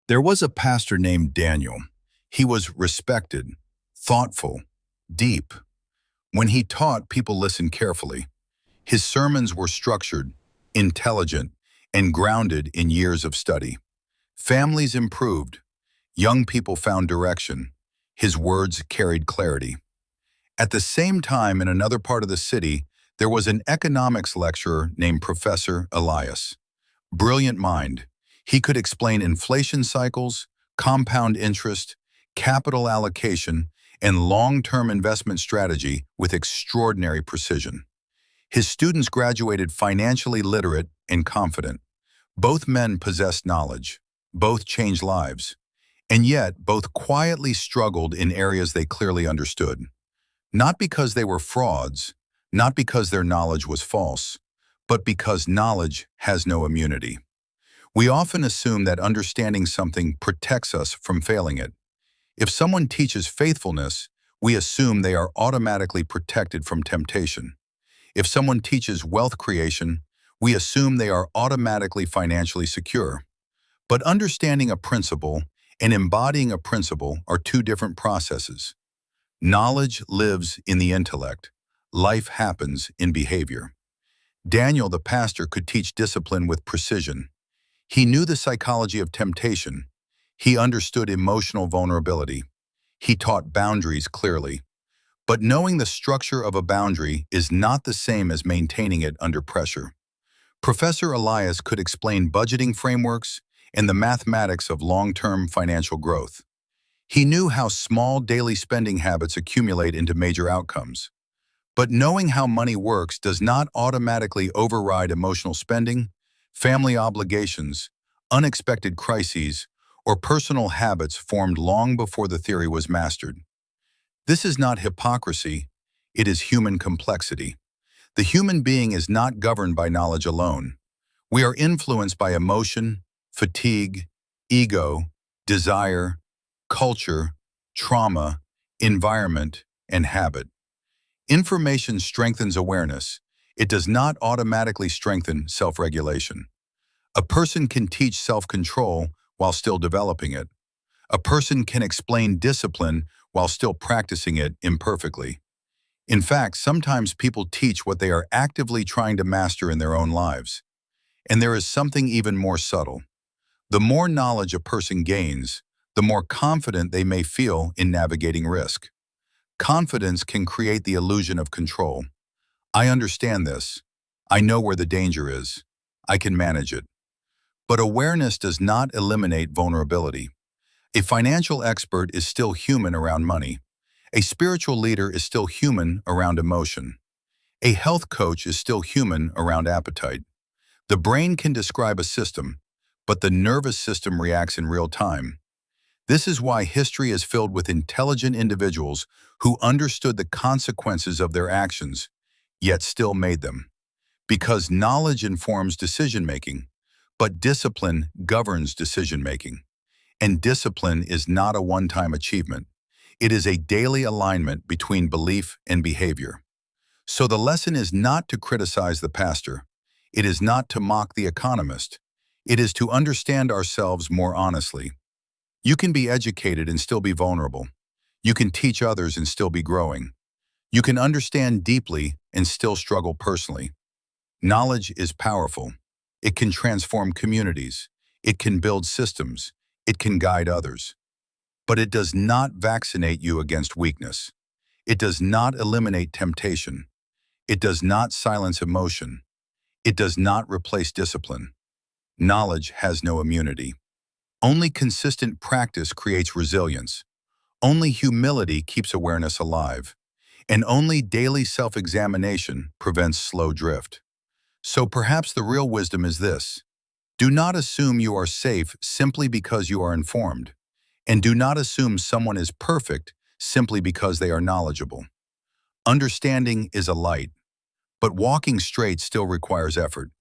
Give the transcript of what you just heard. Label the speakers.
Speaker 1: There was a pastor named Daniel. He was respected, thoughtful, deep. When he taught, people listened carefully. His sermons were structured, intelligent, and grounded in years of study. Families improved. Young people found direction. His words carried clarity. At the same time, in another part of the city, there was an economics lecturer named Professor Elias. Brilliant mind. He could explain inflation cycles, compound interest, capital allocation, and long-term investment strategy with extraordinary precision. His students graduated financially literate and confident. Both men possessed knowledge. Both changed lives. And yet, both quietly struggled in areas they clearly understood. Not because they were frauds, not because their knowledge was false, but because knowledge has no immunity. We often assume that understanding something protects us from failing it. If someone teaches faithfulness, we assume they are automatically protected from temptation. If someone teaches wealth creation, we assume they are automatically financially secure. But understanding a principle and embodying a principle are two different processes. Knowledge lives in the intellect. Life happens in behavior. Daniel, the pastor, could teach discipline with precision. He knew the psychology of temptation. He understood emotional vulnerability. He taught boundaries clearly. But knowing the structure of a boundary is not the same as maintaining it under pressure. Professor Elias could explain budgeting frameworks and the mathematics of long-term financial growth. He knew how small daily spending habits accumulate into major outcomes. But knowing how money works does not automatically override emotional spending, family obligations, unexpected crises, or personal habits formed long before the theory was mastered. This is not hypocrisy, it is human complexity. The human being is not governed by knowledge alone. We are influenced by emotion, fatigue, ego, desire, culture, trauma, environment, and habit. Information strengthens awareness. It does not automatically strengthen self-regulation. A person can teach self-control while still developing it. A person can explain discipline while still practicing it imperfectly. In fact, sometimes people teach what they are actively trying to master in their own lives. And there is something even more subtle. The more knowledge a person gains, the more confident they may feel in navigating risk. Confidence can create the illusion of control. I understand this. I know where the danger is. I can manage it. But awareness does not eliminate vulnerability. A financial expert is still human around money. A spiritual leader is still human around emotion. A health coach is still human around appetite. The brain can describe a system, but the nervous system reacts in real time. This is why history is filled with intelligent individuals who understood the consequences of their actions, yet still made them. Because knowledge informs decision-making, but discipline governs decision-making. And discipline is not a one-time achievement. It is a daily alignment between belief and behavior. So the lesson is not to criticize the pastor. It is not to mock the economist. It is to understand ourselves more honestly. You can be educated and still be vulnerable. You can teach others and still be growing. You can understand deeply and still struggle personally. Knowledge is powerful. It can transform communities. It can build systems. It can guide others. But it does not vaccinate you against weakness. It does not eliminate temptation. It does not silence emotion. It does not replace discipline. Knowledge has no immunity. Only consistent practice creates resilience. Only humility keeps awareness alive. And only daily self-examination prevents slow drift. So perhaps the real wisdom is this. Do not assume you are safe simply because you are informed. And do not assume someone is perfect simply because they are knowledgeable. Understanding is a light, but walking straight still requires effort.